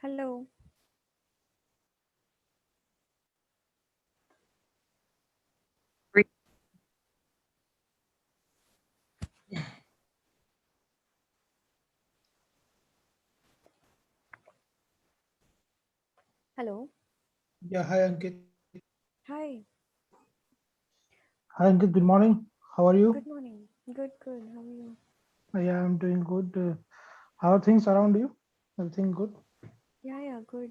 Hello. Hello. Yeah, hi Ankit. Hi. Hi Ankit, good morning. How are you? Good morning. Good, good. How are you? Yeah, I'm doing good. How are things around you? Everything good? Yeah, yeah, good.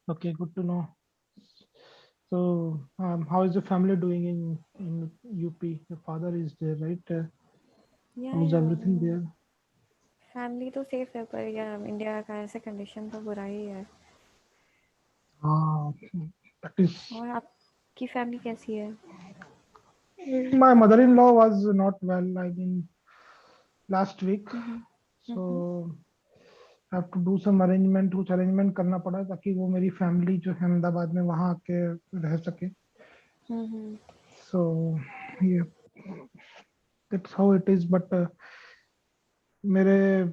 Okay, good to know. So, how is the family doing in UP? Your father is there, right? Yeah, How is yeah. everything there? Family तो safe है पर यार India का ऐसे condition तो बुरा ही है. Ah, that is. और आपकी फैमिली कैसी है? My mother-in-law was not well. I mean, last week. Hmm. Hmm. So, I have to do some arrangement. कुछ arrangement करना पड़ा ताकि वो मेरी फैमिली जो है अहमदाबाद में वहाँ आके रह सके. हम्म. So, yeah, that's how it is. But मेरे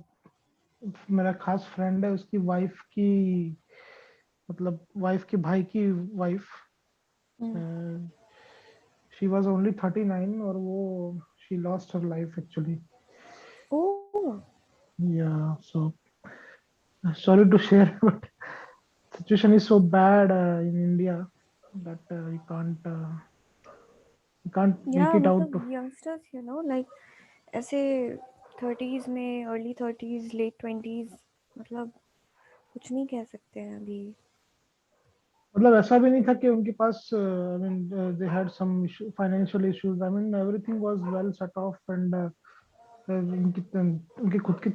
मेरा खास फ्रेंड है उसकी वाइफ की मतलब वाइफ के भाई की wife hmm. She was only 39 और वो she lost her life actually oh. Yeah so sorry to share but situation is so bad in India that you can't make yeah it out. मतलब youngsters like ऐसे 30s में early 30s late 20s मतलब कुछ नहीं कह सकते हैं अभी. मतलब ऐसा भी नहीं था कि उनके पास I mean they had some financial issues I mean everything was well set off and उनके खुद के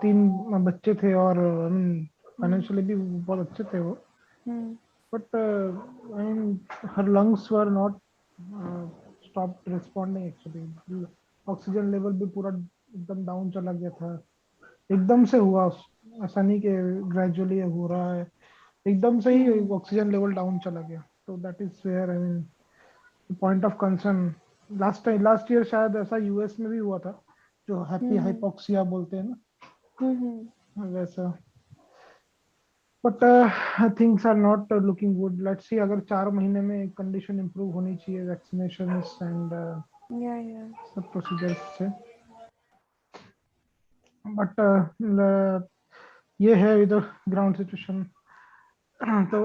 तीन बच्चे थे और आई मीन हम्म. फाइनेंशियली भी बहुत अच्छे थे वो hmm. But I mean her lungs were not stop responding actually oxygen level भी पूरा एकदम डाउन चला गया था एकदम से हुआ ऐसा नहीं कि ग्रेजुअली हो रहा है एकदम से ही हम्म. ऑक्सीजन लेवल डाउन चला गया तो that is where I mean point of concern last year शायद ऐसा यूएस में भी हुआ था जो हैप्पी हम्म. हाइपोक्सिया बोलते हैं हम्म. ना वैसा but things are not looking good let's see अगर 4 महीने में कंडीशन इंप्रूव होनी चाहिए वैक्सीनेशन एंड या. सब प्रोसीजर्स से बट ये है इधर ग्राउंड सिचुएशन तो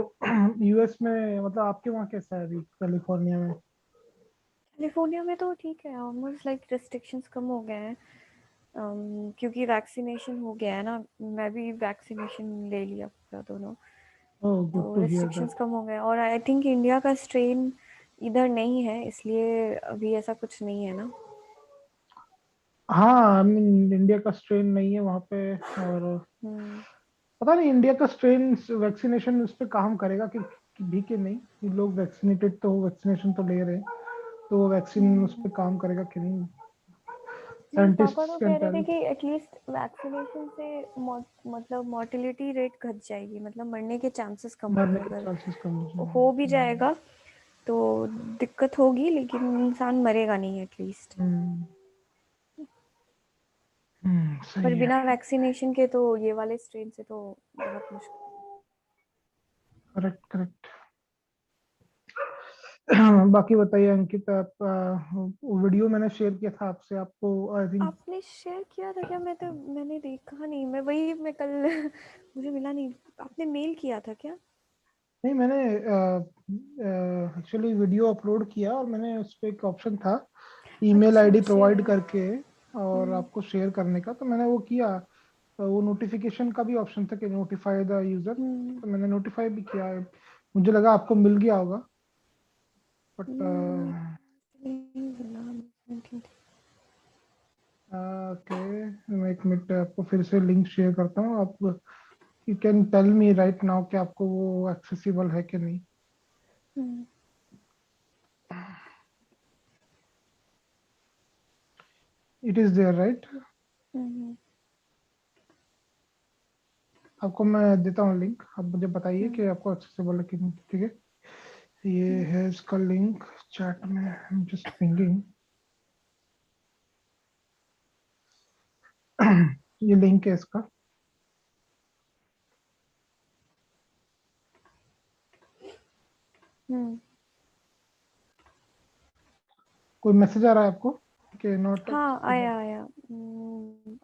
यूएस में मतलब आपके वहाँ कैसा है अभी कैलिफोर्निया में कैलिफोर्निया में तो ठीक है ऑलमोस्ट लाइक रिस्ट्रिक्शंस कम हो गए हैं. क्योंकि वैक्सीनेशन हो गया है ना. मैं भी वैक्सीनेशन ले लिया पूरा दोनों. ओह गुड तो टू हियर रिस्ट्रिक्शंस दैट कम हो गए और आई थिंक इंडिया का स्ट्रेन इधर नहीं है इसलिए अभी ऐसा कुछ नहीं है ना. हाँ आई मीन इंडिया का स्ट्रेन नहीं है वहाँ पे और हम्म. पता नहीं इंडिया का स्ट्रेन वैक्सीनेशन उस पर काम करेगा कि भी कि नहीं कि लोग वैक्सीनेटेड तो वैक्सीनेशन तो ले रहे हैं तो वो वैक्सीन उस पर काम करेगा कि नहीं नहीं पापा साइंटिस्ट तो कैन कह रहे थे टेल कि एटलीस्ट वैक्सीनेशन से मतलब मोर्टिलिटी रेट घट जाएगी मतलब मरने के चांसेस कम मरने होंगे के अगर चांसेस कम हो हो भी जाएंगे जाएगा तो दिक्कत होगी लेकिन इंसान मरेगा नहीं एटलीस्ट. पर सही है बिना वैक्सीनेशन के तो ये वाले स्ट्रेन से तो बहुत मुश्किल. करेक्ट करेक्ट बाकी बताइए अंकित आप वो वीडियो मैंने शेयर किया था आपसे आपको आई थिंक आपने शेयर किया था क्या? मैंने देखा नहीं. मैं कल मुझे मिला नहीं. आपने मेल किया था क्या? नहीं मैंने एक्चुअली वीडियो अपलोड किया और मैंने उस पर एक ऑप्शन था ईमेल अच्छा आईडी अच्छा. प्रोवाइड करके और हम्म. आपको शेयर करने का तो मैंने वो किया वो नोटिफिकेशन का भी ऑप्शन था कि नोटिफाई द यूजर हम्म. तो मैंने नोटिफाई भी किया है मुझे लगा आपको मिल गया होगा बट नहीं मिला. ओके मैं एक मिनट आपको फिर से लिंक शेयर करता हूँ आप you can tell me right now कि आपको वो एक्सेसिबल है कि नहीं hmm. It is there right hmm. आपको मैं देता हूँ लिंक आप मुझे बताइए कि आपको एक्सेसिबल है कि नहीं ठीक है ये है इसका लिंक चैट में जस्ट पिंगिंग ये लिंक है इसका हम्म। कोई मैसेज आ रहा है आपको कि नॉट हाँ एक्सेसिबल? आया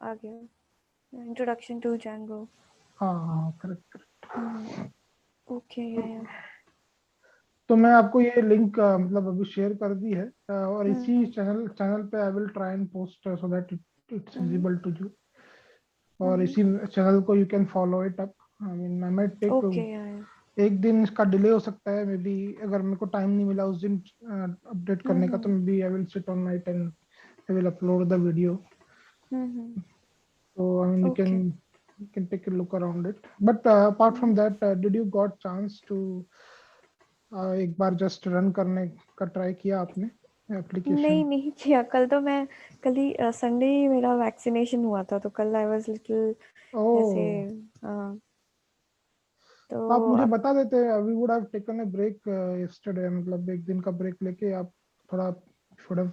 आ गया, इंट्रोडक्शन टू Django। हाँ हाँ, करेक्ट। ओके या। तो मैं आपको ये लिंक मतलब अभी शेयर कर दी है, और इसी हम्म चैनल चैनल पे I will try and post so that it's hmm visible to you. और हम्म। इसी चैनल को you can follow it up. I mean I might take okay या। एक दिन इसका डिले हो सकता है मे बी, अगर मेरे को टाइम नहीं मिला उस दिन अपडेट करने का, तो hmm may be I will sit on night and I will upload the video. Hmm. So I mean okay. you can take a look around it. But apart from that, did you got chance to एक बार just run करने का try किया आपने नहीं application? नहीं किया, कल ही Sunday ही मेरा वैक्सीनेशन हुआ था, तो कल आई वाज लिटिल ऐसे। ओह, हाँ, तो आप तो मुझे अब बता देते, we would have taken a break yesterday, मतलब एक दिन का ब्रेक लेके आप थोड़ा should have,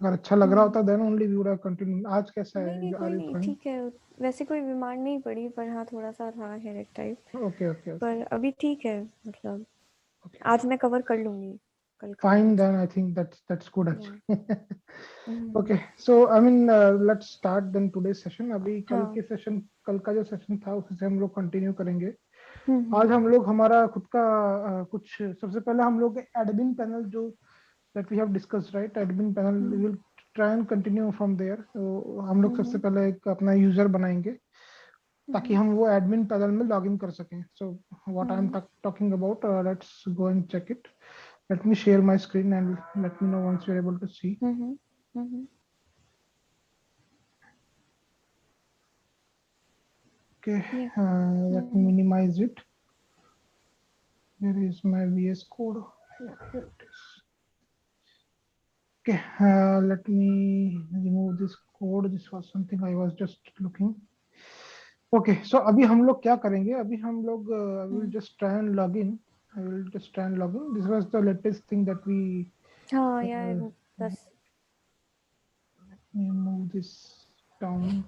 अगर अच्छा लग रहा हम्म। होता then only we would have continue. आज कैसा नहीं नहीं है, कोई आर यू नहीं, फाइन? ठीक है। वैसे कोई बीमार नहीं पड़ी, पर हाँ थोड़ा सा था headache type. Okay okay okay पर अभी ठीक है, मतलब ओके, आज मैं कवर कर लूंगी कल का fine आज। then. I think that's good या। actually. Okay, so I mean let's start then today's session. अभी कल हाँ। के सेशन, कल का जो सेशन था उसी से हम लोग कंटिन्यू करेंगे। हम्म आज हम लोग हमारा खुद का कुछ, सबसे पहले हम लोग एडमिन पैनल जो that we have discussed, right? Admin panel we hmm will try and continue from there. तो हम लोग सबसे हम्म पहले एक अपना यूजर बनाएंगे ताकि हम्म हम वो एडमिन पैनल में लॉग इन कर सकें। So what I am hmm talking about, let's go and check it. Let me share my screen and let me know once you're able to see. Hmm hmm. Okay, या। let me minimize it. Here is my VS Code. Yeah, here it is. Okay, let me remove this code. This was something I was just looking. Okay, so अभी हम लोग क्या करेंगे? अभी हम लोग will just try and log in. I will just try and log in. This was the latest thing that we. हाँ या, Uh, बस। let me move this down.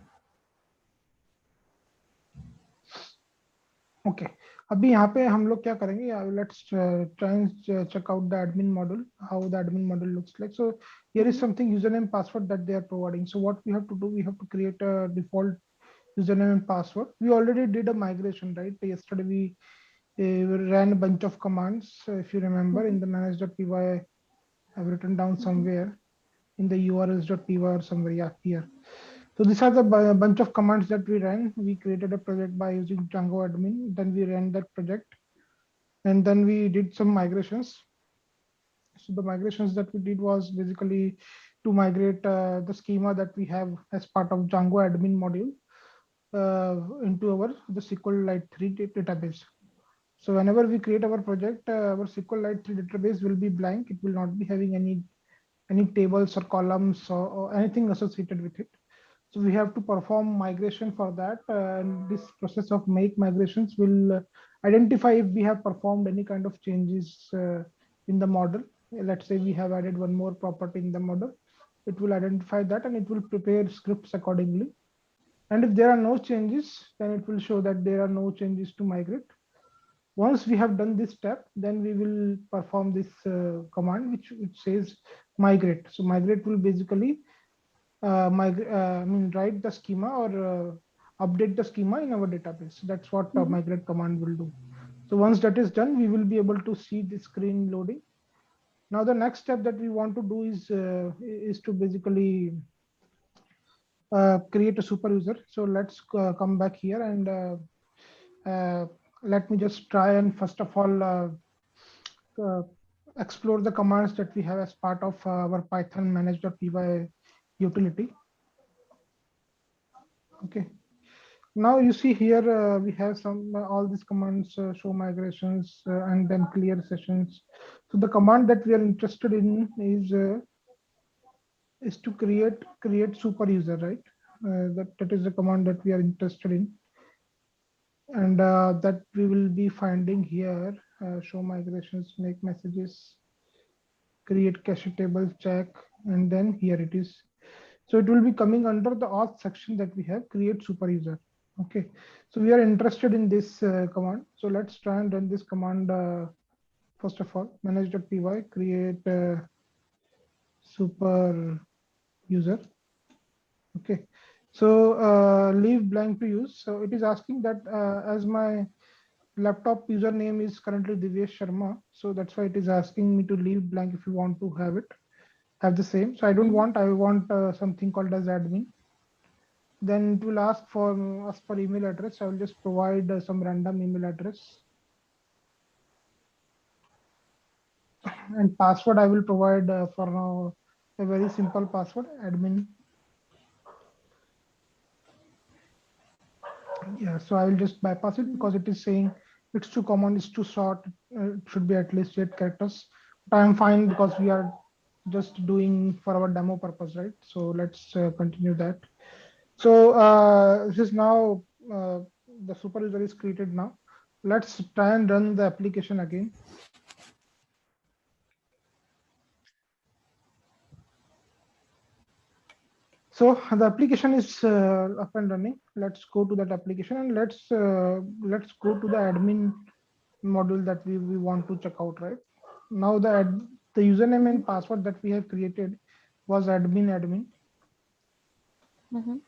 Okay, अभी यहाँ पे हम लोग क्या करेंगे, let's try and check out the admin model, how the admin model looks like. So here is something username password that they are providing. So what we have to do, we have to create a default username and password. We already did a migration, right? Yesterday we ran a bunch of commands, if you remember, in the manage.py. I've written down somewhere in the urls.py or somewhere, yeah, here. So these are the bunch of commands that we ran. We created a project by using Django admin. Then we ran that project, and then we did some migrations. So the migrations that we did was basically to migrate the schema that we have as part of Django admin module into the SQLite 3 database. So whenever we create our project, our SQLite 3 database will be blank. It will not be having any tables or columns or anything associated with it. So we have to perform migration for that, and this process of make migrations will identify if we have performed any kind of changes in the model. Let's say we have added one more property in the model, it will identify that and it will prepare scripts accordingly. And if there are no changes, then it will show that there are no changes to migrate. Once we have done this step, then we will perform this command which says migrate. So migrate will basically I mean, write the schema or update the schema in our database. That's what migrate command will do. So once that is done, we will be able to see the screen loading. Now the next step that we want to do is to basically create a super user. So let's come back here and let me just try and first of all uh, explore the commands that we have as part of our Python manage.py utility. Okay. Now you see here we have some all these commands, show migrations and then clear sessions. So the command that we are interested in is to create super user, right? That is the command that we are interested in, and that we will be finding here. Show migrations, make messages, create cache table, check, and then here it is. So it will be coming under the auth section that we have, create super user. Okay, so we are interested in this command. So let's try and run this command first of all, manage.py, create super user. Okay, so leave blank to use. So it is asking that as my laptop username is currently Divyesh Sharma, so that's why it is asking me to leave blank if you want to have the same. So I don't want, I want something called as admin. Then it will ask for us for email address. I will just provide some random email address, and password I will provide for now a very simple password, admin. Yeah, so I will just bypass it because it is saying it's too common, it's too short. It should be at least 8 characters. But I'm fine because we are just doing for our demo purpose, right? So let's continue that. So this is now the super user is created now. Let's try and run the application again. So the application is up and running. Let's go to that application and let's go to the admin module that we want to check out, right? Now the username and password that we have created was admin. Mm-hmm.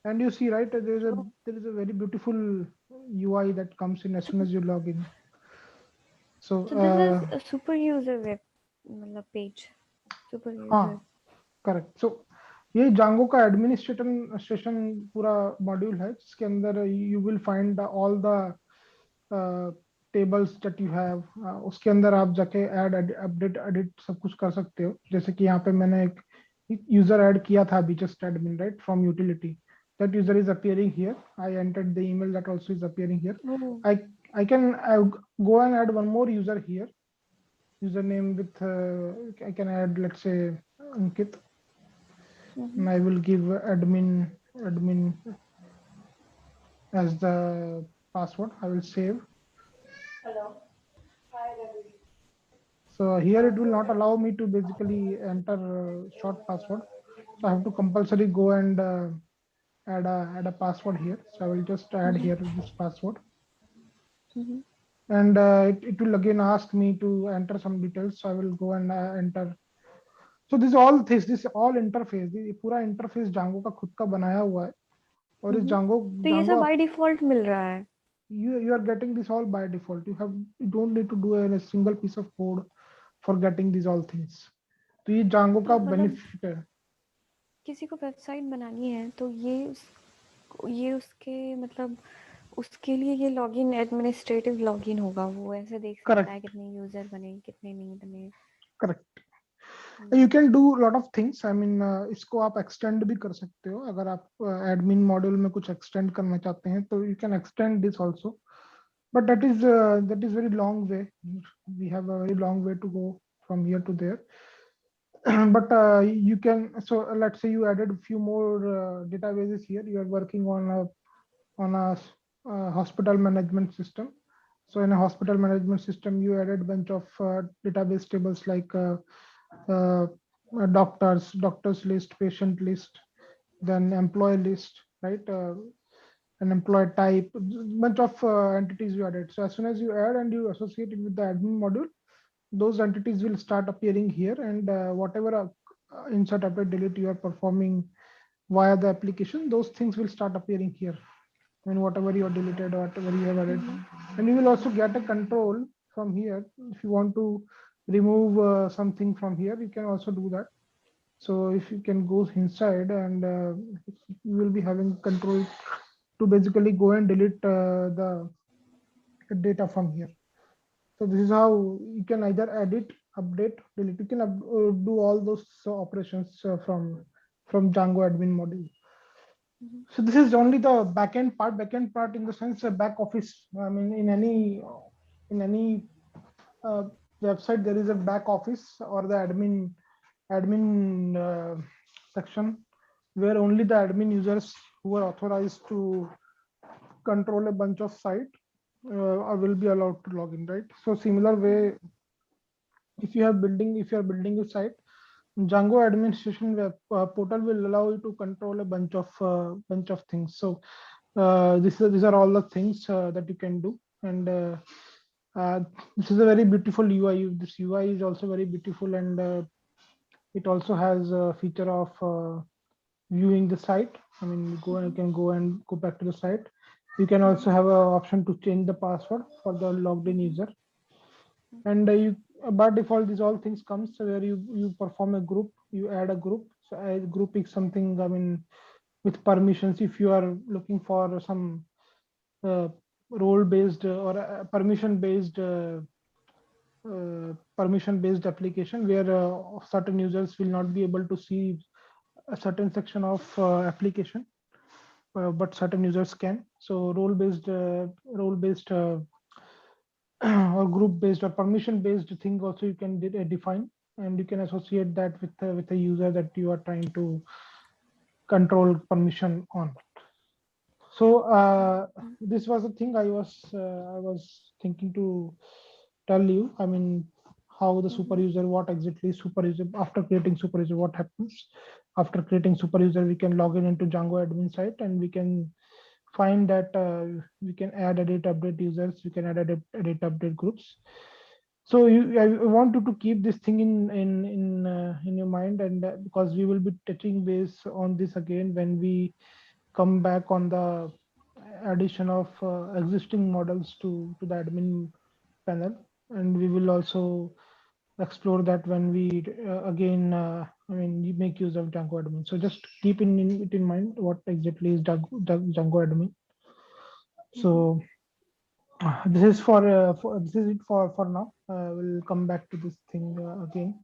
And you see, right, there is a very beautiful UI that comes in as soon as you log in. So So this is a super user web मतलब page. Super user. Correct. सो ये जांगो का administration station पूरा module है जिसके अंदर you will find all the tables that you have. उसके अंदर आप जाके ऐड अपडेट एडिट सब कुछ कर सकते हो. जैसे कि यहाँ पे मैंने एक यूजर ऐड किया था अभी just admin, right, from utility. that user is appearing here. I entered the email that also is appearing here. Oh. I can go and add one more user here, username with I can add, let's say, Ankit. And I will give admin as the password. I will save. Hello. Hi, Ravi. So here it will not allow me to basically enter short password. So I have to compulsory go and add a password here. So I will just add here this password. And it will again ask me to enter some details. So I will go and enter. So this all interface, ये पूरा interface Django का खुद का बनाया हुआ है. और इस तो ये सब by default मिल रहा है. You are getting this all by default. You don't need to do a single piece of code for getting these all things. तो ये Django का benefit है. किसी को वेबसाइट बनानी है तो ये उसके मतलब उसके लिए ये लॉगिन एडमिनिस्ट्रेटिव लॉगिन होगा. वो ऐसे देख सकता है कितने यूजर बने कितने नहीं बने. Correct. You can do a lot of things. I mean इसको आप extend भी कर सकते हो. अगर आप admin module में कुछ extend करना चाहते हैं तो you can extend this also. But that is very long way. We have a very long way to go from here to there. But you can, so let's say you added a few more databases here. You are working on a hospital management system. So in a hospital management system, you added a bunch of database tables like doctors list, patient list, then employee list, right? An employee type, bunch of entities you added. So as soon as you add and you associate it with the admin module, those entities will start appearing here, and whatever insert, update, delete you are performing via the application, those things will start appearing here. And whatever you are deleted or whatever you have added, and you will also get a control from here. If you want to remove something from here, you can also do that. So if you can go inside and you will be having control to basically go and delete the data from here. So this is how you can either edit, update, delete. You can do all those operations from Django admin module. So this is only the backend part in the sense back office. I mean, in any website there is a back office or the admin section where only the admin users who are authorized to control a bunch of site will be allowed to log in, right? So similar way, if you are building a site, Django administration web portal will allow you to control a bunch of these are all the things that you can do. And This is a very beautiful UI. This UI is also very beautiful, and it also has a feature of viewing the site. I mean, you can go and go back to the site. You can also have an option to change the password for the logged in user. And you by default, these all things comes where you perform a group, you add a group. So a group is something, I mean, with permissions. If you are looking for some role based or permission based application where certain users will not be able to see a certain section of application, but certain users can. So role based or group based or permission based thing also you can define, and you can associate that with a user that you are trying to control permission on. So this was a thing I was thinking to tell you. I mean, how the super user, what exactly is super user. After creating super user, what happens? After creating super user, we can log in into Django admin site, and we can find that we can add, edit, update users. We can add, edit, update groups. So I want you to keep this thing in your mind, and because we will be touching base on this again when we come back on the addition of existing models to the admin panel, and we will also explore that when we again I mean you make use of Django admin. So just keep it in mind what exactly is Django admin. So this is this is it for now. We'll come back to this thing again.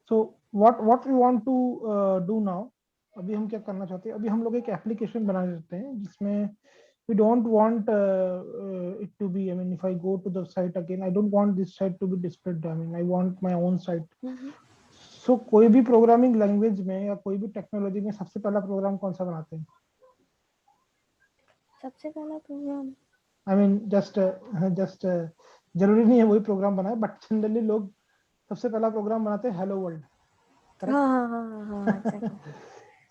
So what we want to do now, अभी हम क्या करना चाहते हैं, अभी हम लोग एक एप्लीकेशन बना देते हैं जिसमें we don't want it to be, I mean, if I go to the site again, I don't want this site to be displayed. I mean, I want my own site. So कोई भी programming language में या कोई भी technology में सबसे पहला programme कौन सा बनाते हैं? सबसे पहला प्रोग्राम, आई मीन जस्ट जरूरी नहीं है वही प्रोग्राम बनाए, बट जनरली लोग सबसे पहला प्रोग्राम बनाते हैं hello world.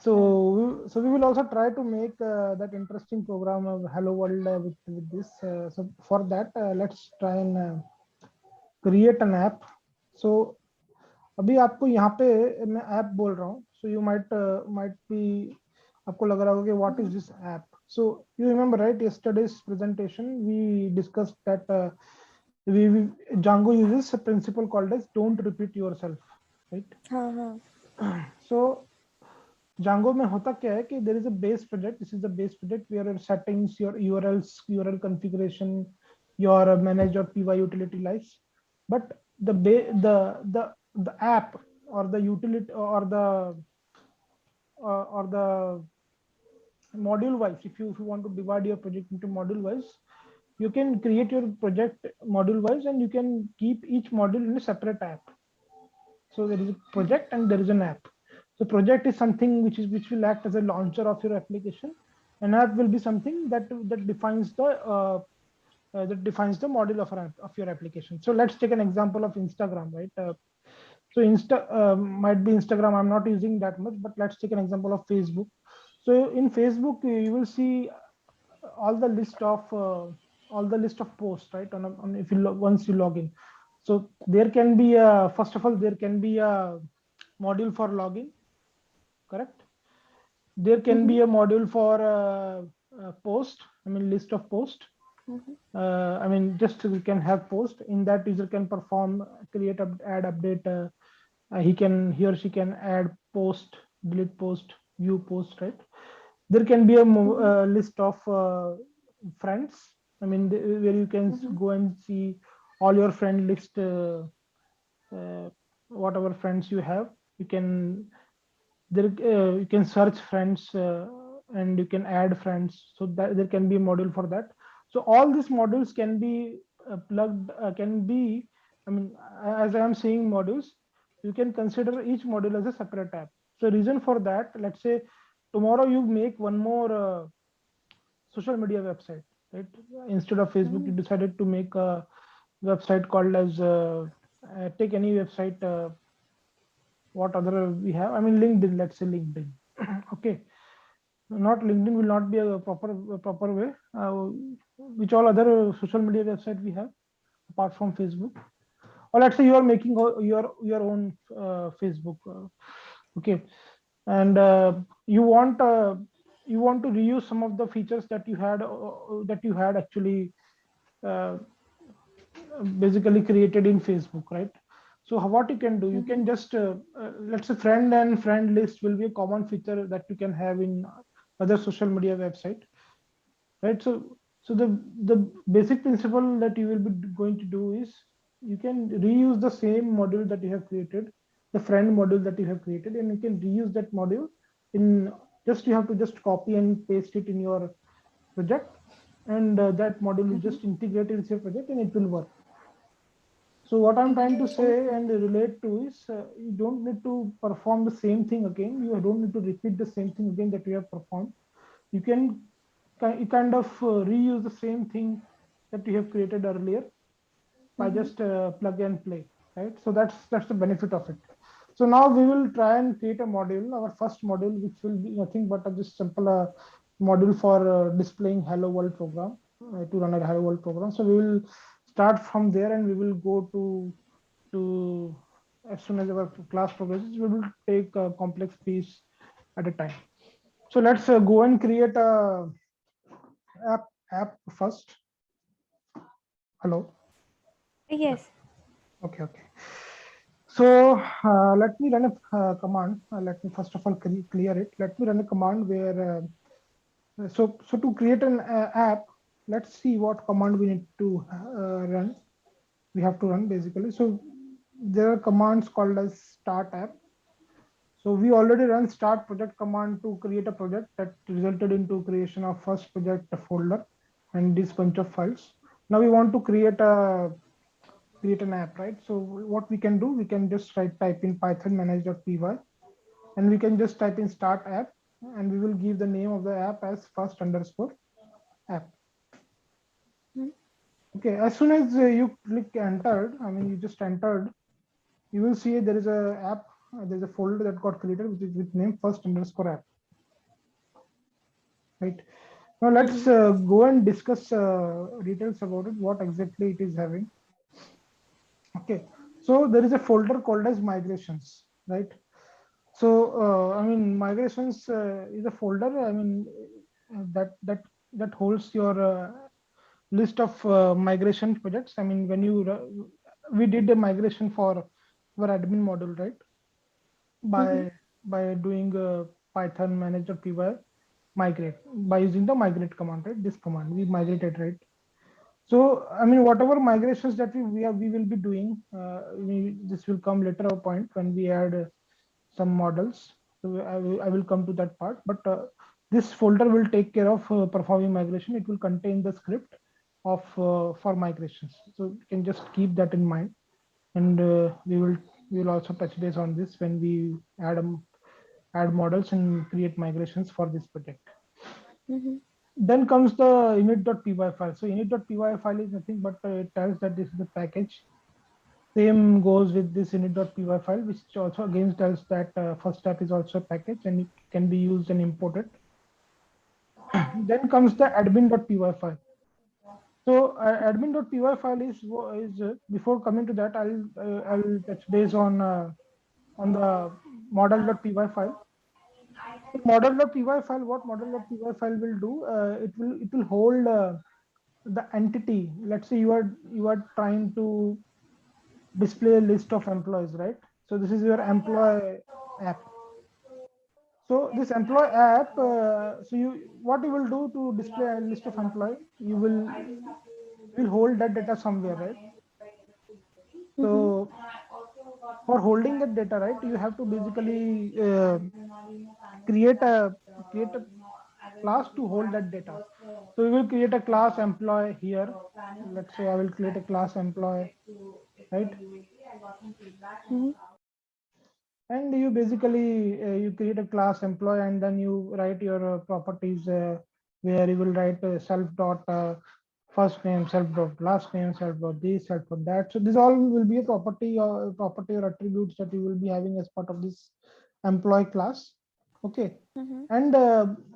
So we will also try to make that interesting program of hello world with this. So for that, let's try and create an app. So अभी आपको यहाँ पे मैं ऐप बोल रहा हूँ, so you might be आपको लग रहा होगा कि what is this app. So you remember, right, yesterday's presentation we discussed that Django uses a principle called as don't repeat yourself, right? So Django में होता क्या है कि there is a base project. This is the base project where your settings, your URLs, URL configuration, your manage your PY utility lives. But the app or the utility or the module wise, if you want to divide your project into module wise, you can create your project module wise, and you can keep each module in a separate app. So there is a project and there is an app. So project is something which will act as a launcher of your application. An app will be something that defines the module of your application. So let's take an example of Instagram, right? So might be Instagram. I'm not using that much, but let's take an example of Facebook. So in Facebook, you will see all the list of posts, right? On if you once you log in. So there can be first of all there can be a module for login, correct? There can be a module for post, I mean list of post. I mean just we can have post in that user can perform create, add, update. He or she can add post, delete post, view post, right? There can be a list of friends. I mean where you can go and see all your friend list, whatever friends you have. You can you can search friends and you can add friends, so that there can be a module for that. So all these modules can be plugged, can be, I mean, as I am saying modules, you can consider each module as a separate app. So reason for that, let's say tomorrow you make one more social media website, right? Instead of Facebook, you decided to make a website called as take any website. What other we have? I mean, LinkedIn. Let's say LinkedIn. Okay, not LinkedIn will not be a proper way. Which all other social media website we have? apart from Facebook. Or let's say you are making your own Facebook, okay, and you want to reuse some of the features that you had actually uh, basically created in Facebook, right? So what you can do, you can just let's say friend and friend list will be a common feature that you can have in other social media website, right? So the basic principle that you will be going to do is you can reuse the same module that you have created, the friend module that you have created, and you can reuse that module in, just you have to just copy and paste it in your project, and that module will just integrate into your project and it will work. So what I'm trying to say and relate to is you don't need to perform the same thing again. You don't need to repeat the same thing again that you have performed. You can you kind of reuse the same thing that you have created earlier by just plug and play, right? So that's the benefit of it. So now we will try and create a module, our first module, which will be nothing but a just simple module for displaying hello world program, to run a hello world program. So we will start from there and we will go to as soon as our class progresses, we will take a complex piece at a time. So let's go and create a app first. Hello. Yeah. Yes. Okay. So let me run a command. Let me first of all clear it. Let me run a command where so to create an app, let's see what command we need to run. We have to run basically. So there are commands called as start app. So we already run start project command to create a project that resulted into creation of first project folder and this bunch of files. Now we want to create an app, right? So what we can do, we can just type in python manage.py, and we can just type in start app, and we will give the name of the app as first underscore app. Okay, as soon as you click entered, I mean, you just entered, you will see there is a app, there's a folder that got created, which is with name first underscore app, right? Now let's go and discuss details about it, what exactly it is having. Okay, so there is a folder called as migrations, right? So I mean, migrations is a folder, I mean, that holds your list of migration projects. I mean, when we did a migration for our admin model, right? By doing python manage.py migrate, by using the migrate command, right? This command we migrated, right? So I mean, whatever migrations that we will be doing, this will come later a point when we add some models. So I will come to that part, but this folder will take care of performing migration. It will contain the script of for migrations. So you can just keep that in mind, and we will also touch base on this when we add models and create migrations for this project. Then comes the init.py file. So init.py file is nothing but it tells that this is the package. Same goes with this init.py file, which also again tells that first step is also a package and it can be used and imported. Then comes the admin.py file. So admin.py file is before coming to that, I'll touch base on the model.py file. So model.py file, what model.py file will do, it will hold the entity. Let's say you are trying to display a list of employees, right? So this is your employee app. So this employee app, so what you will do to display a list of employee, you will hold that data somewhere, right? So for holding that data, right, you have to basically create a create a class to hold that data. So we will create a class employee here. Let's say I will create a class employee, right? And you basically you create a class employee, and then you write your properties where you will write self dot first name, self dot last name, self dot this, self dot that. So this all will be a property or attributes that you will be having as part of this employee class. Okay, and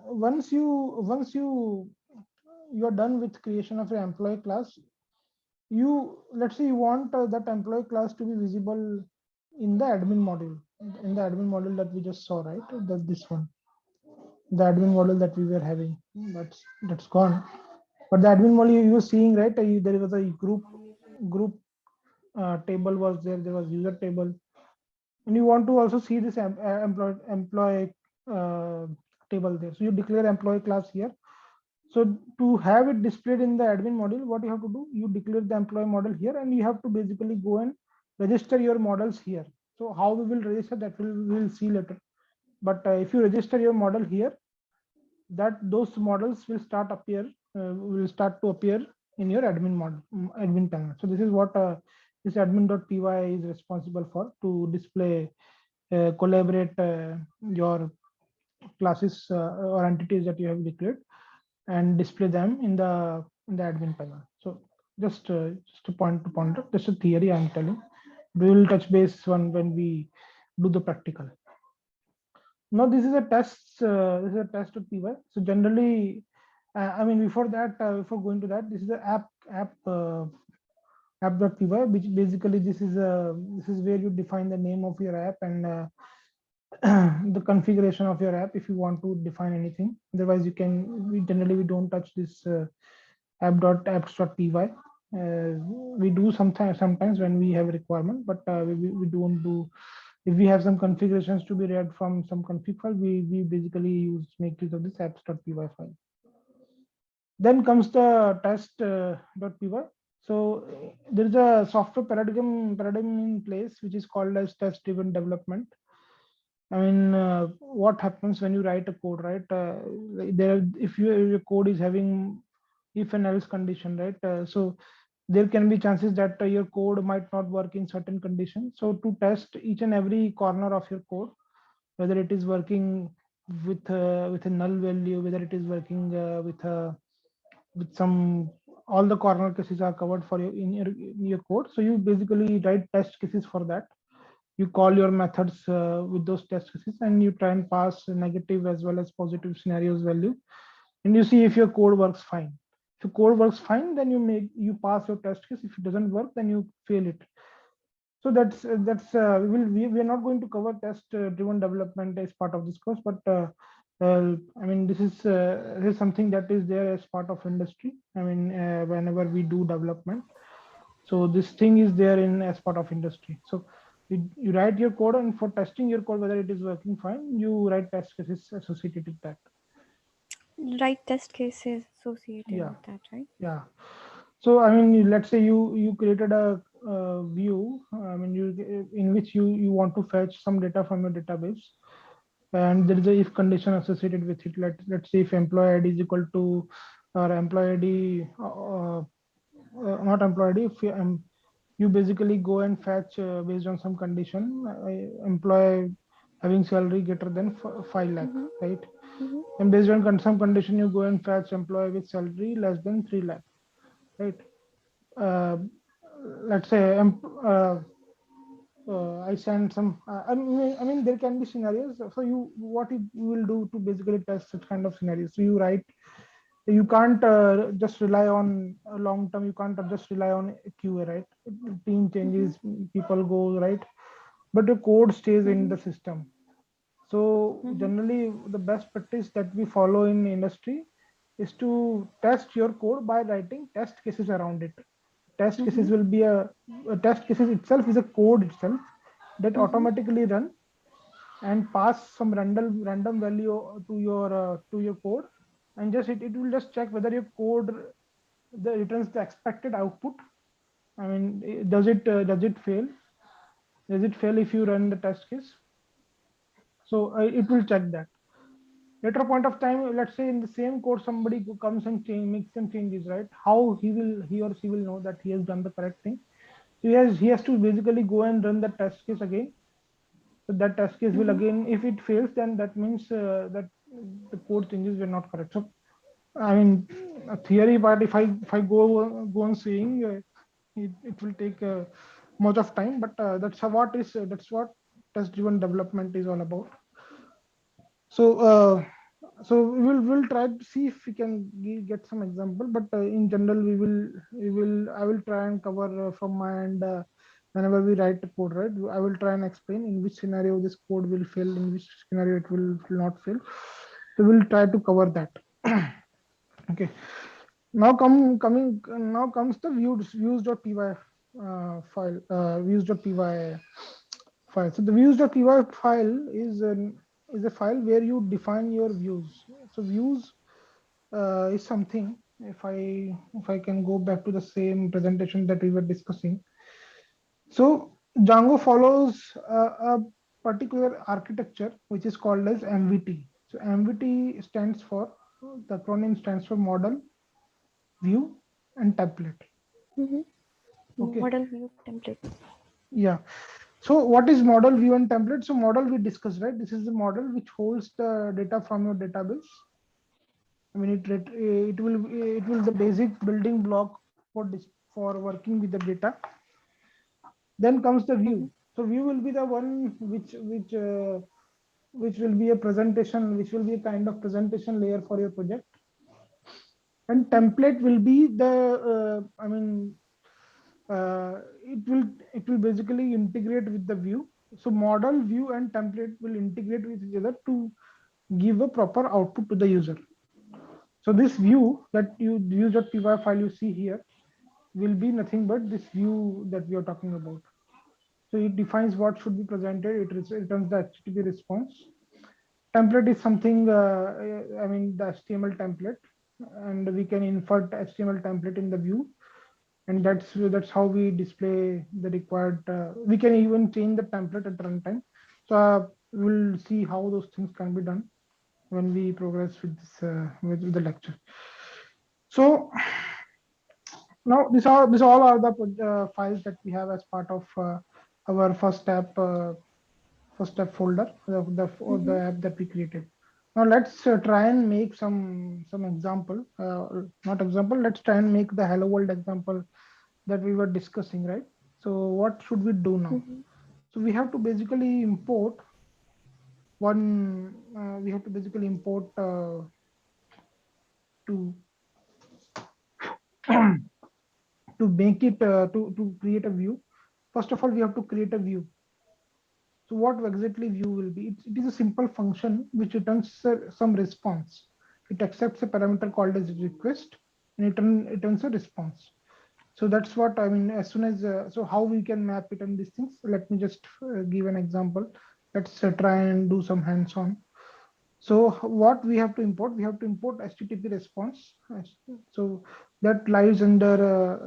once you are done with creation of your employee class, let's say you want that employee class to be visible in the admin module, that we just saw, right? That this one, the admin model that we were having, that's gone. But the admin model you were seeing, right? There was a group table was there. There was user table, and you want to also see this employee table there. So you declare employee class here. So to have it displayed in the admin module, what you have to do, you declare the employee model here, and you have to basically go and register your models here. So how we will register that we'll see later. But if you register your model here, that those models will start to appear in your admin panel. So this is what this admin.py is responsible for, to display, collaborate your classes or entities that you have declared, and display them in the admin panel. So just a point to ponder. Just a theory I'm telling. We will touch base when we do the practical. Now this is a test. This is a test of py. So generally, I mean, before going to that, this is the app.py, which basically this is where you define the name of your app and the configuration of your app if you want to define anything. Otherwise, we generally don't touch this apps.py. We do sometimes when we have a requirement, but we don't do. If we have some configurations to be read from some config file, we basically make use of this apps.py file. Then comes the test.py. So there is a software paradigm in place which is called as test driven development. I mean, what happens when you write a code, right? If your code is having if and else condition, right? So there can be chances that your code might not work in certain conditions. So to test each and every corner of your code, whether it is working with a null value, whether it is working with some, all the corner cases are covered for in your code. So you basically write test cases for that. You call your methods with those test cases, and you try and pass negative as well as positive scenarios value, and you see if your code works fine. If your code works fine, then you pass your test case. If it doesn't work, then you fail it. So we are not going to cover test driven development as part of this course, but I mean, this is something that is there as part of industry. I mean, whenever we do development, so this thing is there in as part of industry. So you write your code, and for testing your code whether it is working fine, you write test cases associated with that. Write test cases associated Yeah. with that, right? Yeah. So I mean, let's say you created a view. I mean, in which you want to fetch some data from your database, and there is a if condition associated with it. Let's say if employee ID is equal to, or employee ID not employee ID. If you basically go and fetch based on some condition, employee having salary greater than 5 lakh, right? And based on some condition, you go and fetch employee with salary less than 3 lakh, right? Let's say I send some. I mean, there can be scenarios. So what you will do to basically test such kind of scenarios? So you write. You can't just rely on long term. You can't just rely on QA, right? Team changes, people go, right? But your code stays in the system. So generally, the best practice that we follow in industry is to test your code by writing test cases around it. Test cases will be a test cases itself is a code itself that automatically run and pass some random value to your code, and just it will just check whether your code returns the expected output. I mean, does it fail? Does it fail if you run the test case? So it will check that. Later point of time, let's say in the same code somebody comes and makes some changes, right? How he or she will know that he has done the correct thing? So he has to basically go and run the test case again. So that test case will again, if it fails, then that means that the code changes were not correct. So I mean, a theory, but if I go on saying, it will take much of time. But that's what test driven development is all about. So So we'll try to see if we can get some example, but in general I will try and cover from my end. Whenever we write the code, right, I will try and explain in which scenario this code will fail, in which scenario it will not fail. So we'll try to cover that. Okay. Now comes the views.py file. Views.py file. So the views.py file is a file where you define your views. So views is something. If I can go back to the same presentation that we were discussing. So Django follows a particular architecture which is called as MVT. So MVT stands for, the acronym stands for model, view, and template. Okay. Model view template. Yeah. So what is model, view, and template? So model we discussed, right? This is the model which holds the data from your database. I mean, it will the basic building block for working with the data. Then comes the view. So view will be the one which will be a presentation, which will be a kind of presentation layer for your project. And template will be the it will basically integrate with the view. So model, view, and template will integrate with each other to give a proper output to the user. So this view that you views.py file you see here will be nothing but this view that we are talking about. So it defines what should be presented. It returns the HTTP response. Template is something, the HTML template, and we can insert HTML template in the view, and that's how we display the required. We can even change the template at runtime. So we'll see how those things can be done when we progress with this with the lecture. So now these all are the files that we have as part of our first step folder, the app that we created. Now let's try and make some example, not example. Let's try and make the hello world example that we were discussing, right? So what should we do now? So we have to basically import one. We have to basically import to to make it to create a view. First of all, we have to create a view. So what exactly view will be? It is a simple function which returns some response. It accepts a parameter called as request, and it returns a response. So that's what I mean. As soon as so how we can map it on these things. Let me just give an example. Let's try and do some hands-on. So what we have to import? We have to import HTTP response. So that lies under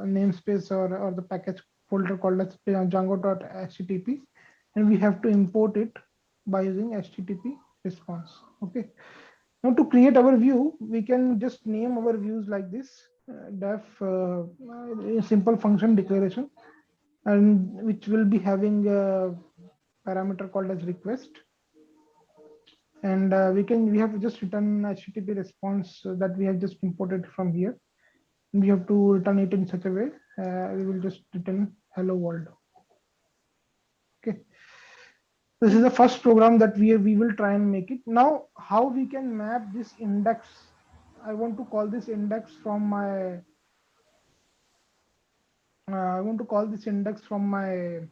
namespace or the package folder called as django.http, and we have to import it by using HTTP response. Okay. Now to create our view, we can just name our views like this: def a simple function declaration, and which will be having a parameter called as request, and we have to just return HTTP response that we have just imported from here. And we have to return it in such a way. We will just return hello world. Okay. This is the first program that we will try and make it. Now, how we can map this index? I want to call this index from my. I want to call this index from my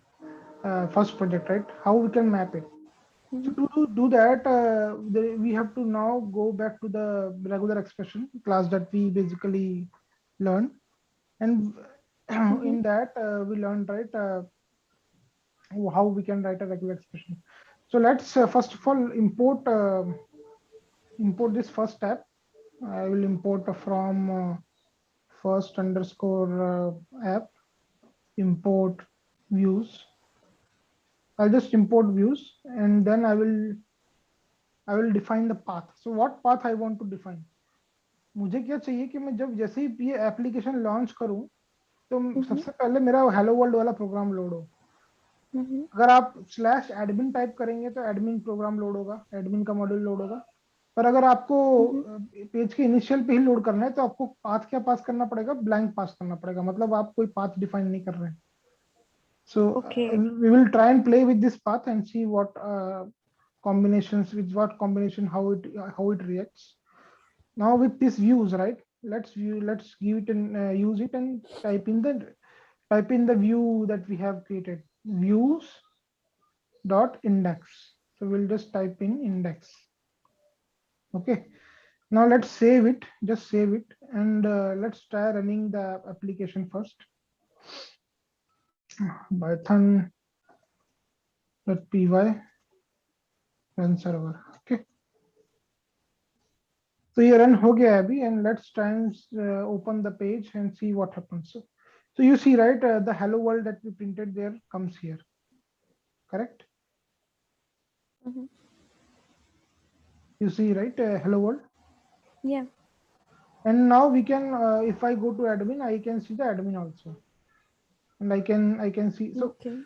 first project, right? How we can map it? So to do that, we have to now go back to the regular expression class that we basically learned, and in that we learned, right, how we can write a regular expression. So let's first of all import this first tab. I will import from first underscore app, import views. I'll just import views, and then I will define the path. So what path I want to define? मुझे क्या चाहिए कि मैं जब जैसे ही ये application launch करूं तो सबसे पहले मेरा हेलो वर्ल्ड वाला प्रोग्राम लोड हो. अगर आप स्लैश एडमिन टाइप करेंगे तो एडमिन प्रोग्राम लोड होगा, एडमिन का मॉड्यूल लोड होगा. पर अगर आपको पेज के इनिशियल पे ही लोड करना है तो आपको पाथ क्या पास करना पड़ेगा? ब्लैंक पास करना पड़ेगा. मतलब आप कोई पाथ डिफाइन नहीं कर रहे हैं. So we will try and play with this path and see what combinations, with what combination, how it reacts. Now with this views, right? Let's give it and use it and type in the view that we have created, views dot index. So we'll just type in index. Okay. Now let's save it. Just save it, and let's try running the application first. Python.py run server. Okay. So ये run हो गया अभी, and let's try and open the page and see what happens. So you see, right, the hello world that we printed there comes here, correct? Mm-hmm. You see, right, hello world. Yeah. And now we can, if I go to admin, I can see the admin also, and I can see. So Okay.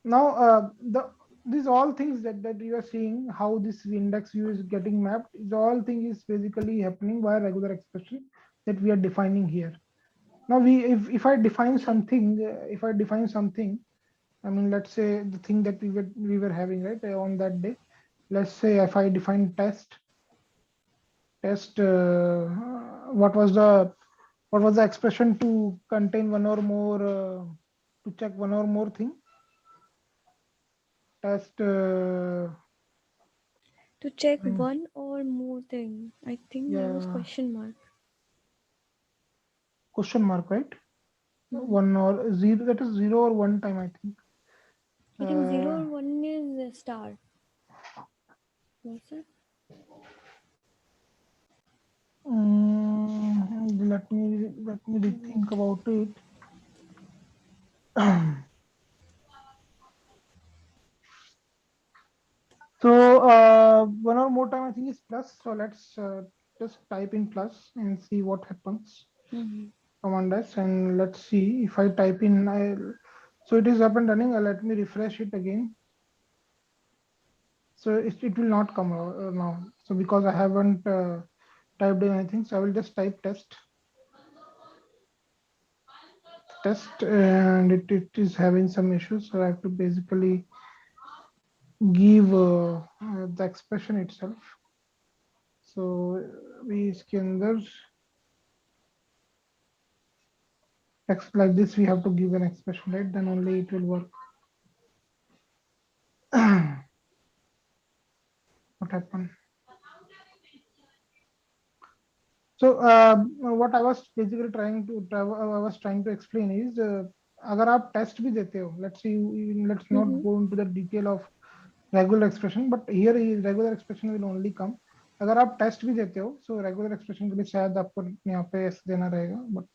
now these all things that you are seeing, how this index view is getting mapped, is all thing is basically happening via regular expression that we are defining here. Now if I define something, I mean, let's say the thing that we were having, right, on that day. Let's say if I define test, what was the expression to contain one or more, to check one or more thing. Test. To check one or more thing. I think that was Yeah, question mark. question mark, right? Mm-hmm. One or zero, that is zero or one time, I think. I think 0 or 1 is a star. Was it? Let me rethink about it. So one or more time, I think is plus. So let's just type in plus and see what happens. Mm-hmm. Command S, and let's see if I type in. So it is up and running. Let me refresh it again. So it will not come now. So because I haven't typed in anything, so I will just type test, and it is having some issues. So I have to basically give the expression itself. So we Iskandar, text like this, we have to give an expression, right? Then only it will work. What happened? So what I was basically trying to explain is, अगर आप test भी देते हो, let's not Mm-hmm. go into the detail of regular expression, but here regular expression will only come अगर आप test भी देते हो. So regular expression के लिए शायद आपको यहाँ पे S देना रहेगा, but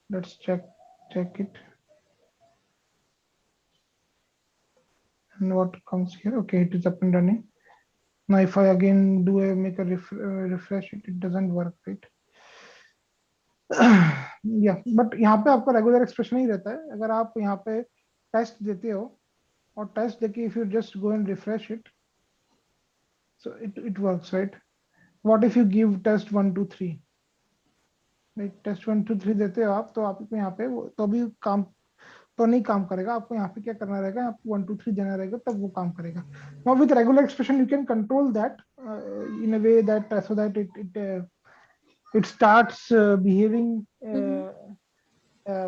let's check it, and what comes here. Okay, it is up and running. Now if I again make a refresh it doesn't work, right? या बट यहाँ पे आपका रेगुलर एक्सप्रेशन ही रहता है. अगर आप यहाँ पे टेस्ट देते हो और टेस्ट देके if you just go and refresh it, so it works, right? What if you give test 1 2 3, right? Test 1 2 3 देते हो आप, तो आपको यहाँ पे तो भी काम तो नहीं काम करेगा. आपको यहाँ पे क्या करना रहेगा, आपको 1 2 3 देना रहेगा, तब वो काम करेगा. Now with regular expression you can control that in a way that so that it starts behaving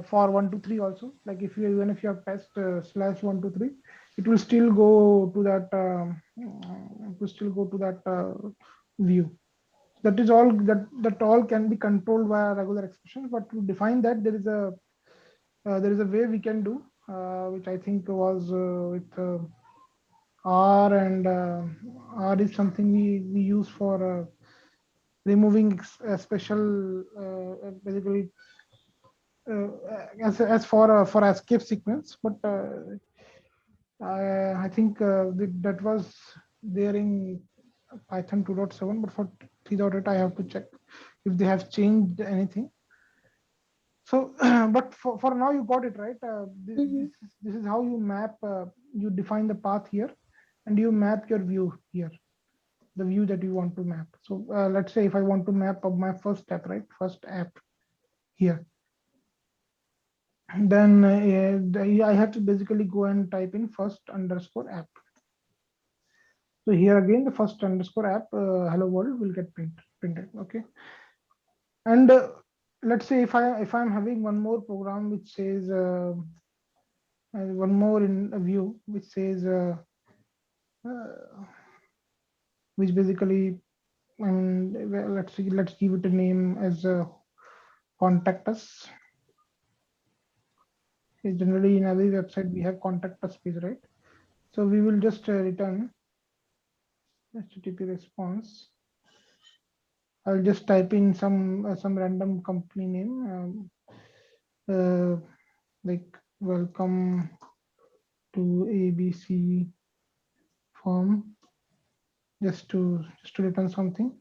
for 1 2 3 also. Like if you even if you have test slash 1 2 3, it will still go to that view. That is all that all can be controlled via regular expression. But to define that, there is a way we can do, which I think was with R, and R is something we use for removing special basically as for escape sequence. But I think that was there in Python 2.7, but for 3.8 I have to check if they have changed anything. So but for now you got it, right? This is how you map, you define the path here, and you map your view here, the view that you want to map. So let's say if I want to map up my first step, right, first app here, then I have to basically go and type in first underscore app. So here again, the first underscore app hello world will get printed. Okay, and let's say if I'm having one more program which says one more in a view which says uh, which basically, I mean, well, let's give it a name as contact us. Generally, in every website we have contact us page, right? So we will just return HTTP response. I'll just type in some random company name, like welcome to ABC form, just to return something.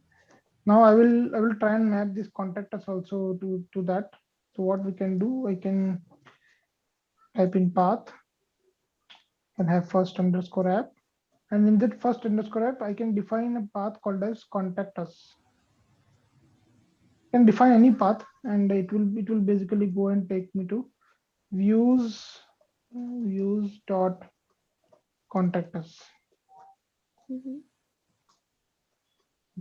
Now I will try and map this contact us also to that. So what we can do, I can type in path and have first underscore app, and in that first underscore app I can define a path called as contact us. I can define any path, and it will basically go and take me to views dot contact us. Mm-hmm.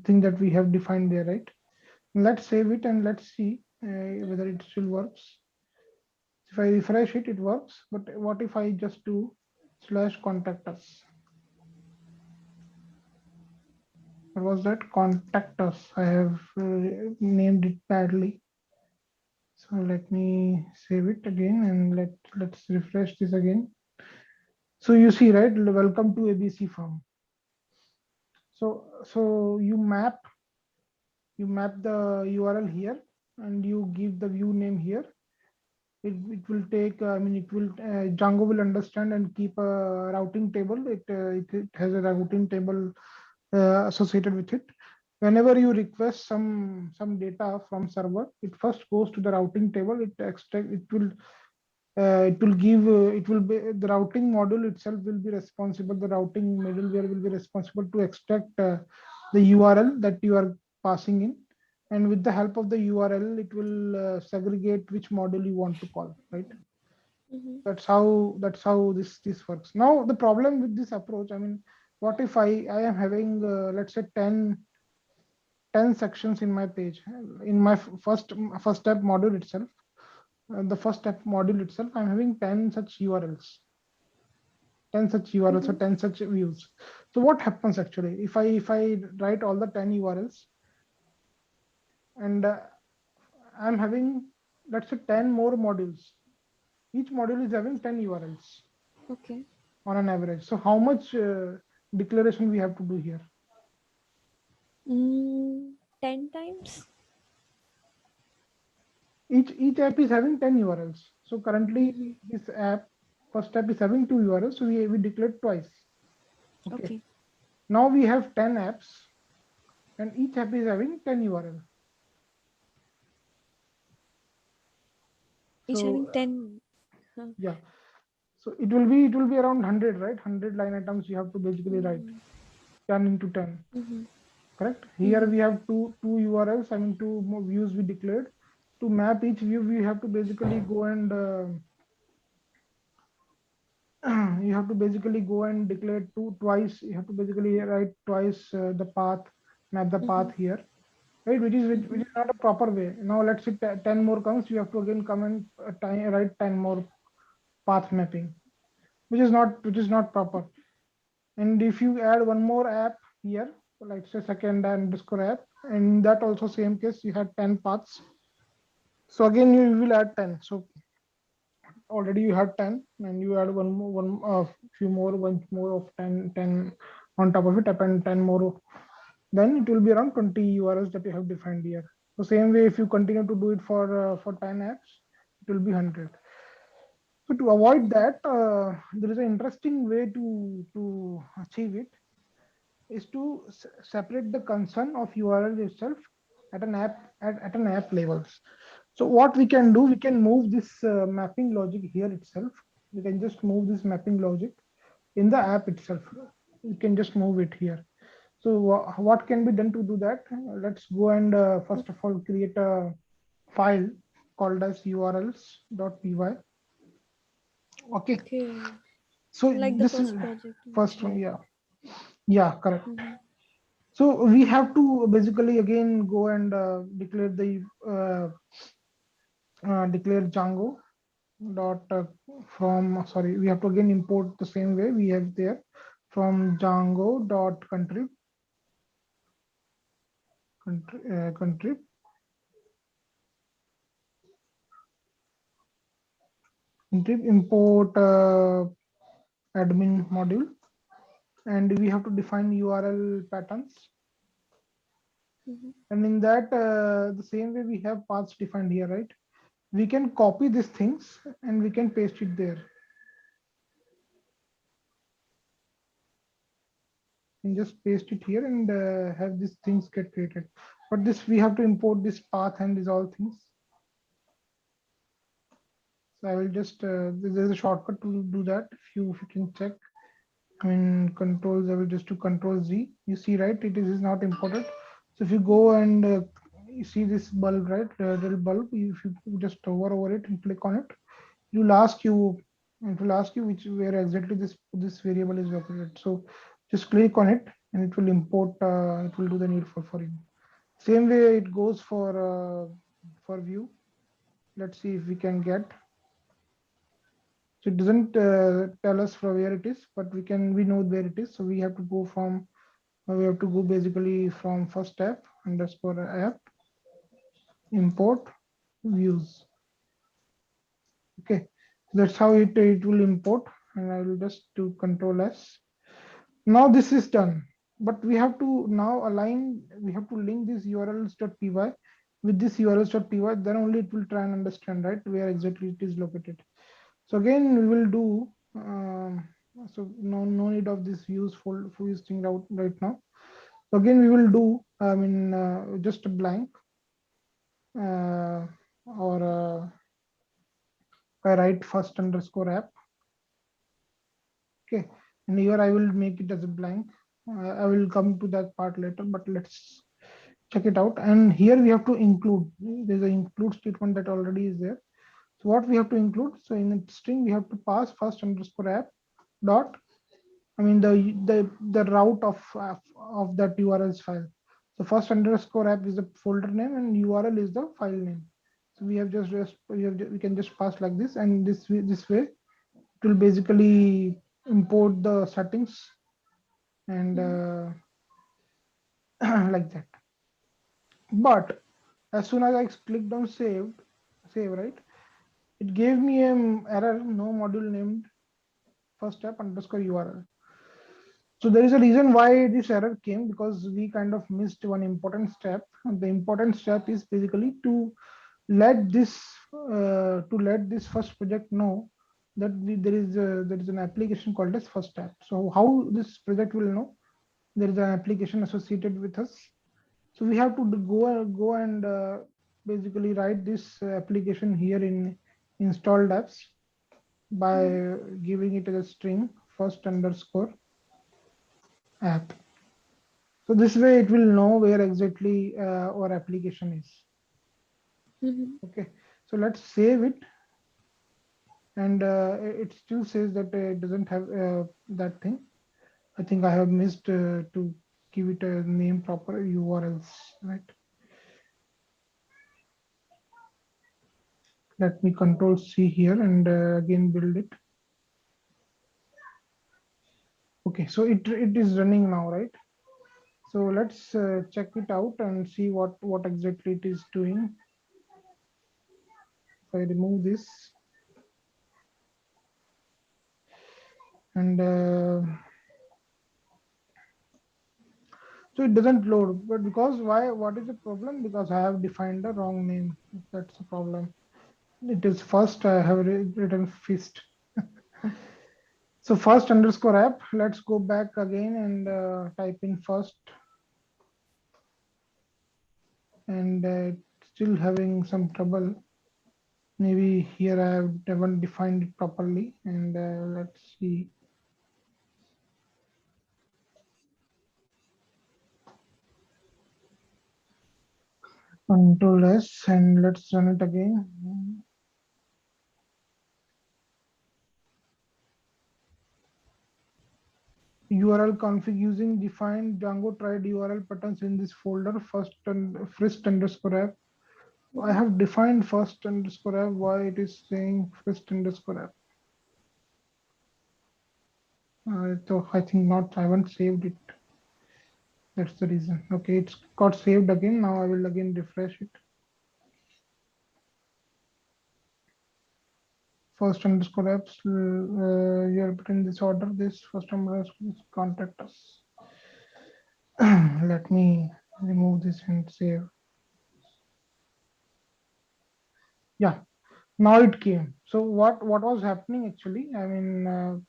Thing that we have defined there, right? Let's save it and let's see whether it still works. If I refresh it, it works. But what if I just do /contact us? What was that? Contact us. I have named it badly. So let me save it again and let's refresh this again. So you see, right? Welcome to ABC firm. So you map the URL here and you give the view name here. It will take, I mean, it will, Django will understand and keep a routing table. It has a routing table associated with it. Whenever you request some data from server, it first goes to the routing table. It will give, it will be, the routing module itself will be responsible. The routing middleware will be responsible to extract the URL that you are passing in. And with the help of the URL, it will segregate which module you want to call, right? Mm-hmm. That's how this works. Now the problem with this approach, I mean, what if I am having let's say 10 sections in my page, in my first step module itself, the first step module itself, I'm having 10 such URLs, 10 such URLs or Mm-hmm. 10 such views. So what happens actually if I write all the 10 URLs and I'm having, let's say, 10 more modules. Each module is having 10 URLs Okay. on an average. So how much declaration we have to do here? 10 times? Each app is having 10 URLs. So currently Mm-hmm. this app, first app is having 2 URLs. So we declared twice. Okay. Okay. Now we have 10 apps and each app is having 10 URL. Each having So 10. Huh. yeah, so it will be around 100, right? 100 line items you have to basically write, Mm-hmm. 10 into 10, Mm-hmm. correct? Here Mm-hmm. we have two URLs, I mean two more views we declared. To map each view, we have to basically go and you have to basically go and declare twice. You have to basically write twice the path, map the Mm-hmm. path here, right? Which Mm-hmm. is not a proper way. Now let's say 10 more comes, you have to again come and write 10 more path mapping, which is not proper. And if you add one more app here, like say second underscore app, and that also same case, you had 10 paths. So again, you will add 10. So already you had 10 and you add few more, one more of 10 on top of it, and 10 more, then it will be around 20 URLs that you have defined here. So same way, if you continue to do it for 10 apps, it will be 100. So to avoid that, there is an interesting way to achieve it, is to separate the concern of URL itself at an app levels. So what we can do, we can move this mapping logic here itself. We can just move this mapping logic in the app itself. We can just move it here. So what can be done to do that? Let's go and first of all create a file called as urls.py. Okay. Okay. So Like the this is first project you first one, mentioned. yeah. Yeah, correct. So we have to basically again go and declare the declare Django dot from, sorry, we have to again import the same way we have there from Django dot contrib import admin module, and we have to define URL patterns. And in that, the same way we have paths defined here, right? We can copy these things and we can paste it there. And just paste it here and have these things get created. But this, we have to import this path and these all things. So I will just, there's a shortcut to do that. If you can check, I mean, controls, I will just do Control Z. You see, right? It is not imported. So if you go and you see this bulb, right? Little bulb, if you just hover over it and click on it, it will ask you which, where exactly this variable is located. So just click on it and it will import, it will do the needful for you. Same way it goes for view. Let's see if we can get. So it doesn't tell us from where it is, but we know where it is. So we have to go from, we have to go basically from first app underscore app import views. Okay, that's how it will import, and I will just do Control S. Now this is done, but we have to now align, we have to link this urls.py with this urls.py, then only it will try and understand, right, where exactly it is located. So again, we will do, so no need of this views views thing out right now. So again, we will do, I mean, just a blank, or I write first underscore app. Okay, and here I will make it as a blank. I will come to that part later, but let's check it out. And here we have to include, there's an include statement that already is there. So what we have to include, so in the string we have to pass first underscore app dot, I mean the route of that URL's file. So first underscore app is the folder name and URL is the file name. So we have we can just pass like this, and this way it will basically import the settings and like that. But as soon as I clicked on save, right, it gave me an error, no module named first app underscore URL. So there is a reason why this error came, because we kind of missed one important step. And the important step is basically to let this first project know that there is an application called as first app. So how this project will know there is an application associated with us? So we have to go and basically write this application here in installed apps by giving it as a string first underscore app. So this way it will know where exactly our application is. Okay, so let's save it, and it still says that it doesn't have that thing. I think I have missed to give it a name proper URLs, right? Let me Control C here and again build it. Okay, so it is running now, right? So let's check it out and see what exactly it is doing. If I remove this and so it doesn't load, but because why? What is the problem? Because I have defined the wrong name. That's the problem. It is first, I have written fist. So first underscore app. Let's go back again and type in first, and still having some trouble. Maybe here I haven't defined it properly, and let's see. Control S and let's run it again. URL config using defined Django tried URL patterns in this folder first underscore app. I have defined first underscore app. Why it is saying first underscore app? So I think not. I haven't saved it. That's the reason. Okay, it's got saved again. Now I will again refresh it. First underscore apps. You're putting this order. This first underscore contact us. Let me remove this and save. Yeah, now it came. So what was happening actually? I mean,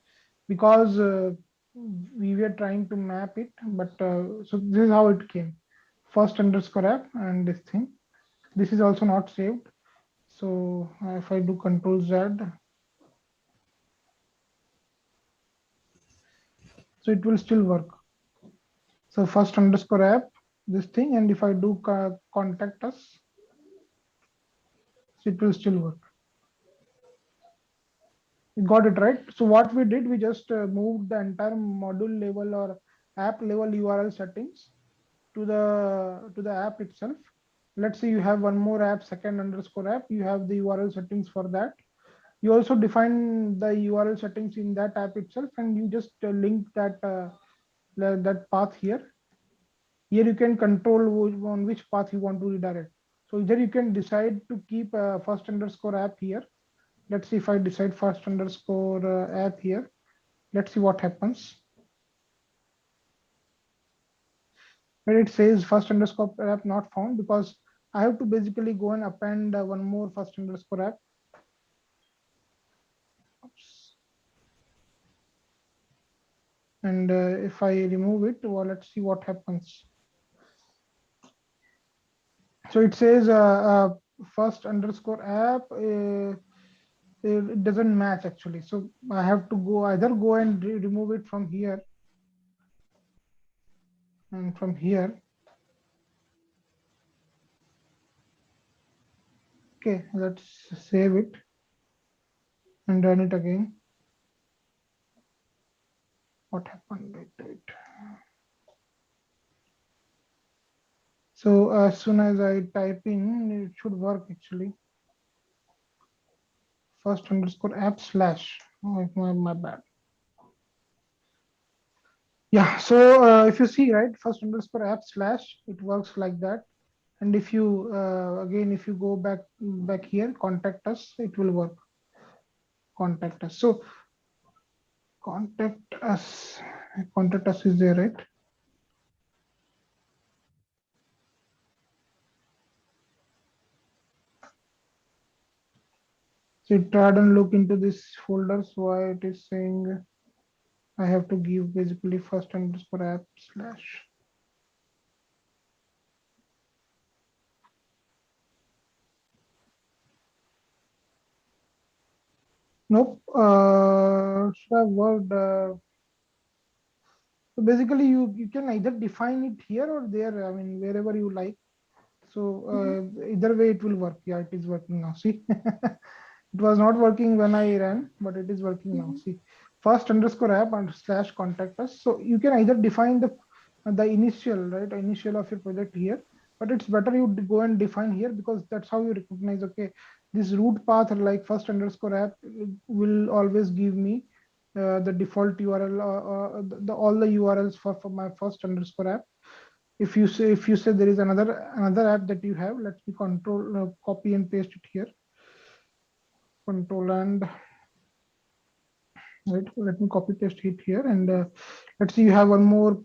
because we were trying to map it, but so this is how it came. First underscore app and this thing. This is also not saved. So if I do Control Z, so it will still work. So first underscore app, this thing, and if I do contact us, so it will still work. You got it right. So what we did, we just moved the entire module level or app level URL settings to the app itself. Let's say you have one more app, second underscore app, you have the URL settings for that. You also define the URL settings in that app itself, and you just link that path here. Here you can control on which path you want to redirect. So either you can decide to keep first underscore app here. Let's see if I decide first underscore app here. Let's see what happens. But it says first underscore app not found because I have to basically go and append one more first underscore app. Oops. And if I remove it, well, let's see what happens. So it says first underscore app, it doesn't match actually. So I have to go either go and remove it from here and from here. Okay, let's save it and run it again. What happened? Wait. So as soon as I type in, it should work actually. First underscore app slash. Oh, my bad. Yeah, so if you see, right, first underscore app slash, it works like that. And if you again, if you go back here, contact us, it will work. Contact us. So contact us is there, right? So try and look into this folders why it is saying I have to give basically first underscore app slash. Nope. Should have worked. So basically, you can either define it here or there. I mean, wherever you like. So either way, it will work. Yeah, it is working now. See, it was not working when I ran, but it is working now. See, first underscore app and slash contact us. So you can either define the initial, right, initial of your project here, but it's better you go and define here because that's how you recognize, okay, this root path like first underscore app will always give me the default URL, all the URLs for my first underscore app. If you say there is another app that you have, let me control copy and paste it here. Control and right, let me copy paste it here, and let's see, you have one more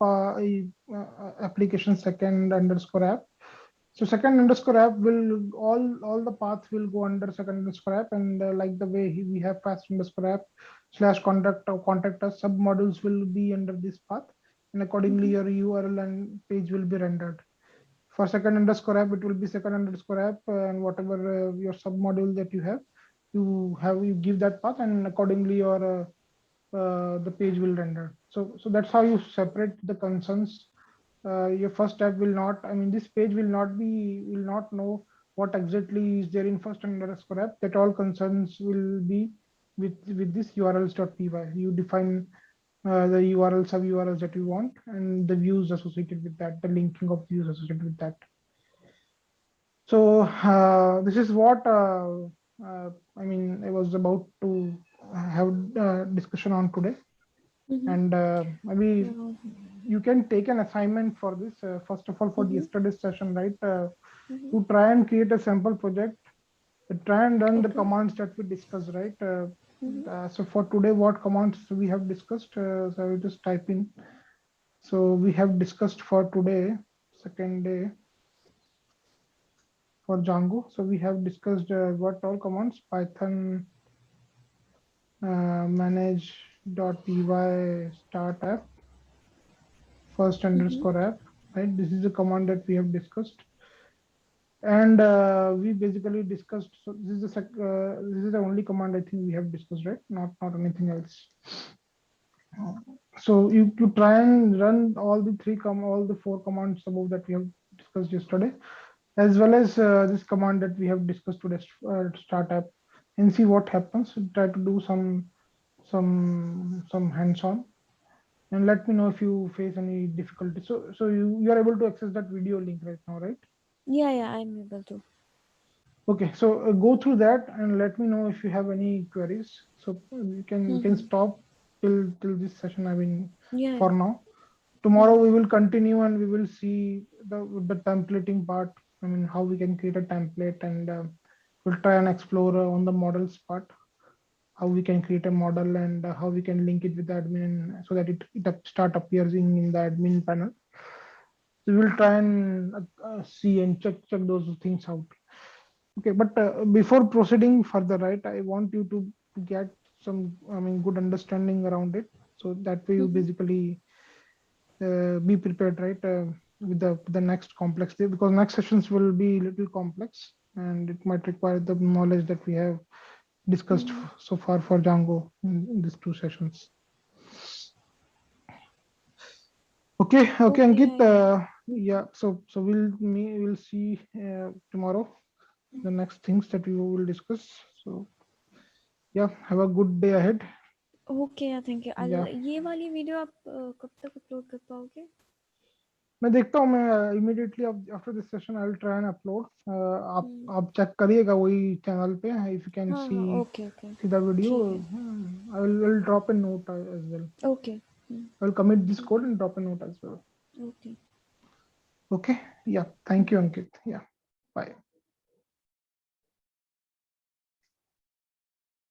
application second underscore app. So second underscore app will all the paths will go under second underscore app, and like the way we have first underscore app slash contact us, sub modules will be under this path, and accordingly your URL and page will be rendered. For second underscore app, it will be second underscore app, and whatever your sub module that you give that path, and accordingly your the page will render. So that's how you separate the concerns. Your first app will not, I mean, this page will not know what exactly is there in first underscore app. That all concerns will be with this urls.py. You define the URL, sub URLs that you want, and the views associated with that, the linking of views associated with that. So this is what I mean, I was about to have discussion on today. And maybe you can take an assignment for this. First of all, for yesterday's session, right? To try and create a sample project, try and run the commands that we discussed, right? So for today, what commands we have discussed? So I will just type in. So we have discussed for today, second day, for Django. So we have discussed what all commands: Python manage.py start app, first underscore app, right? This is a command that we have discussed. And we basically discussed, so this is the only command I think we have discussed, right? Not anything else. So you try and run all the four commands above that we have discussed yesterday, as well as this command that we have discussed today, start app, and see what happens. Try to do some hands-on, and let me know if you face any difficulty. So you are able to access that video link right now, right? Yeah, I'm able to. Okay, so go through that and let me know if you have any queries. So we can stop till this session. I mean, for now. Tomorrow we will continue and we will see the templating part. I mean, how we can create a template, and we'll try and explore on the models part, how we can create a model, and how we can link it with the admin so that it start appearing in the admin panel. So we'll try and see and check those things out. Okay, but before proceeding further, right, I want you to get some, I mean, good understanding around it. So that way you basically be prepared, right, with the next complex day, because next sessions will be a little complex and it might require the knowledge that we have discussed so far for Django in these two sessions. Okay, Ankit. Yeah, so we'll see tomorrow the next things that we will discuss. So yeah, have a good day ahead. Okay, thank you. Yeah. ये वाली video आप कब तक upload कर पाओगे? मैं देखता हूँ, मैं immediately after this session I will try and upload. आप चेक करिएगा वही चैनल पे, if you can see the video. I will drop a note as well. Okay. I will commit this code and drop a note as well. Okay. Okay. Yeah. Thank you, Ankit. Yeah. Bye.